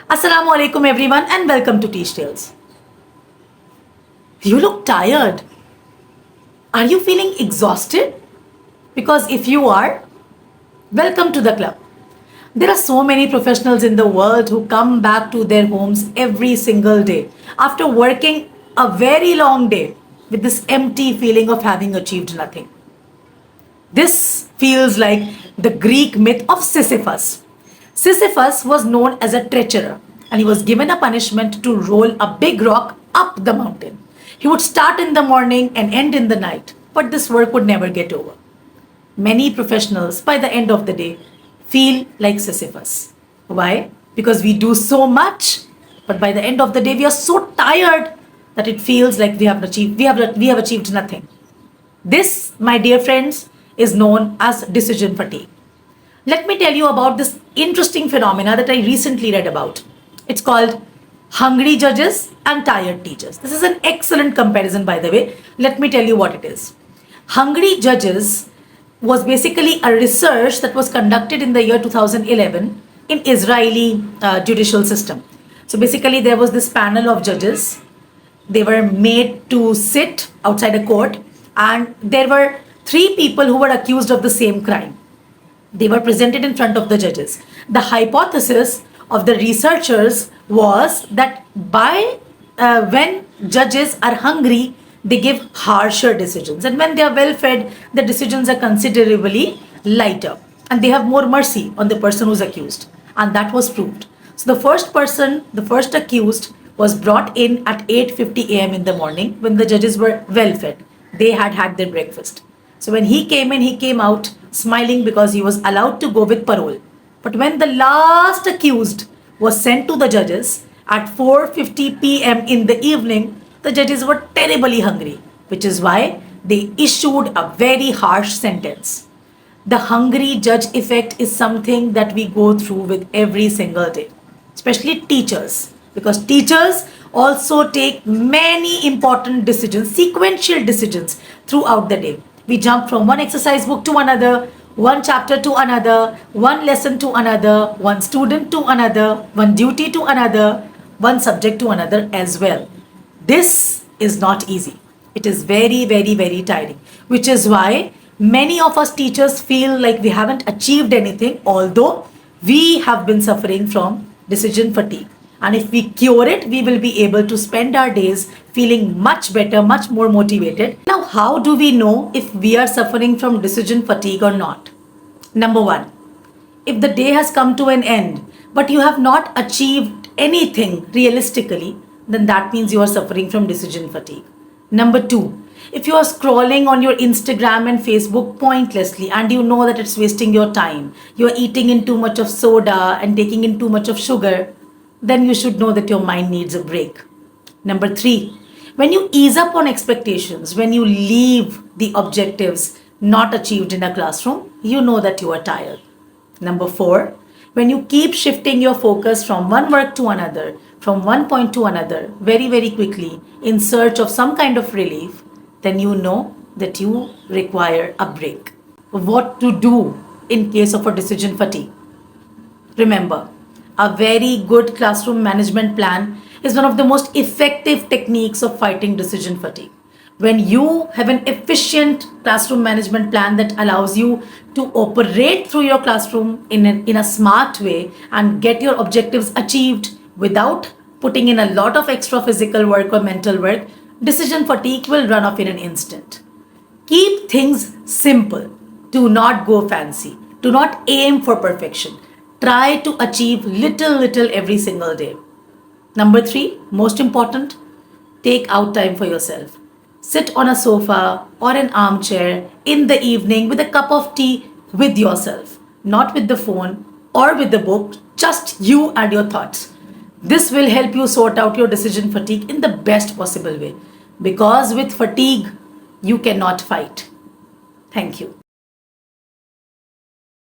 Assalamu alaikum everyone and welcome to Teach Tales. You look tired. Are you feeling exhausted? Because if you are, welcome to the club. There are so many professionals in the world who come back to their homes every single day after working a very long day with this empty feeling of having achieved nothing. This feels like the Greek myth of Sisyphus. Sisyphus was known as a treasurer and he was given a punishment to roll a big rock up the mountain. He would start in the morning and end in the night, but this work would never get over. Many professionals, by the end of the day, feel like Sisyphus. Why? Because we do so much, but by the end of the day, we are so tired that it feels like we have achieved nothing. This, my dear friends, is known as decision fatigue. Let me tell you about this interesting phenomena that I recently read about. It's called hungry judges and tired teachers. This is an excellent comparison, by the way. Let me tell you what it is. Hungry judges was basically a research that was conducted in the year 2011 in Israeli judicial system. So basically there was this panel of judges. They were made to sit outside a court and there were three people who were accused of the same crime. They were presented in front of the judges. The hypothesis of the researchers was that when judges are hungry, they give harsher decisions, and when they are well fed, the decisions are considerably lighter, and they have more mercy on the person who's accused, and that was proved. So the first accused, was brought in at 8:50 a.m. in the morning when the judges were well fed. They had had their breakfast. So when he came in, he came out smiling because he was allowed to go with parole. But when the last accused was sent to the judges at 4:50 p.m. in the evening, the judges were terribly hungry, which is why they issued a very harsh sentence. The hungry judge effect is something that we go through with every single day, especially teachers, because teachers also take many important decisions, sequential decisions throughout the day. We jump from one exercise book to another, one chapter to another, one lesson to another, one student to another, one duty to another, one subject to another as well. This is not easy. It is very, very, very tiring, which is why many of us teachers feel like we haven't achieved anything, although we have been suffering from decision fatigue. And if we cure it, we will be able to spend our days feeling much better, much more motivated. Now, how do we know if we are suffering from decision fatigue or not? Number one, if the day has come to an end, but you have not achieved anything realistically, then that means you are suffering from decision fatigue. Number two, if you are scrolling on your Instagram and Facebook pointlessly and you know that it's wasting your time, you are eating in too much of soda and taking in too much of sugar, then you should know that your mind needs a break. Number three, when you ease up on expectations, when you leave the objectives not achieved in a classroom, you know that you are tired. Number four, when you keep shifting your focus from one work to another, from one point to another, very, very quickly in search of some kind of relief, then you know that you require a break. What to do in case of a decision fatigue? Remember, a very good classroom management plan is one of the most effective techniques of fighting decision fatigue. When you have an efficient classroom management plan that allows you to operate through your classroom in a smart way and get your objectives achieved without putting in a lot of extra physical work or mental work, decision fatigue will run off in an instant. Keep things simple. Do not go fancy. Do not aim for perfection. Try to achieve little every single day. Number three, most important, take out time for yourself. Sit on a sofa or an armchair in the evening with a cup of tea with yourself, not with the phone or with the book, just you and your thoughts. This will help you sort out your decision fatigue in the best possible way, because with fatigue, you cannot fight. Thank you.